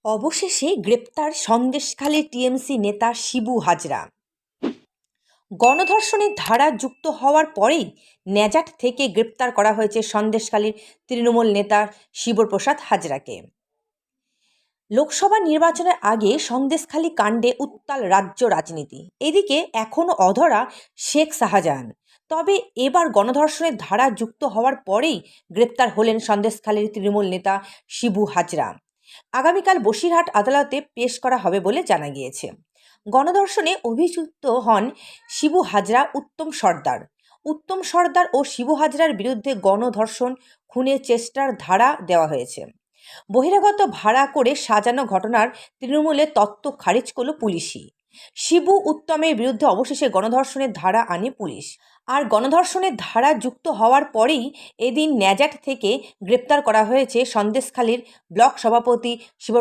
অবশেষে গ্রেপ্তার সন্দেশখালী টিএমসি নেতা শিবু হাজরা। গণধর্ষণের ধারা যুক্ত হওয়ার পরেই ন্যাজাট থেকে গ্রেপ্তার করা হয়েছে সন্দেশখালীর তৃণমূল নেতা শিবপ্রসাদ হাজরাকে। লোকসভা নির্বাচনের আগে সন্দেশখালী কাণ্ডে উত্তাল রাজ্য রাজনীতি। এদিকে এখনও অধরা শেখ শাহজাহান। তবে এবার গণধর্ষণের ধারা যুক্ত হওয়ার পরেই গ্রেপ্তার হলেন সন্দেশখালীর তৃণমূল নেতা শিবু হাজরা। আগামীকাল বসিরহাট আদালতে পেশ করা হবে বলে জানা গিয়েছে। গণধর্ষণে অভিযুক্ত হন শিবু হাজরা, উত্তম সর্দার ও শিবু হাজরার বিরুদ্ধে গণধর্ষণ, খুনের চেষ্টার ধারা দেওয়া হয়েছে। বহিরাগত ভাড়া করে সাজানো ঘটনার তৃণমূলের তত্ত্ব খারিজ করল পুলিশই। শিবু উত্তমের বিরুদ্ধে অবশেষে গণধর্ষণের ধারা আনে পুলিশ। আর গণধর্ষণের ধারা যুক্ত হওয়ার পরেই এদিন ন্যাজাট থেকে গ্রেপ্তার করা হয়েছে সন্দেশখালীর ব্লক সভাপতি শিব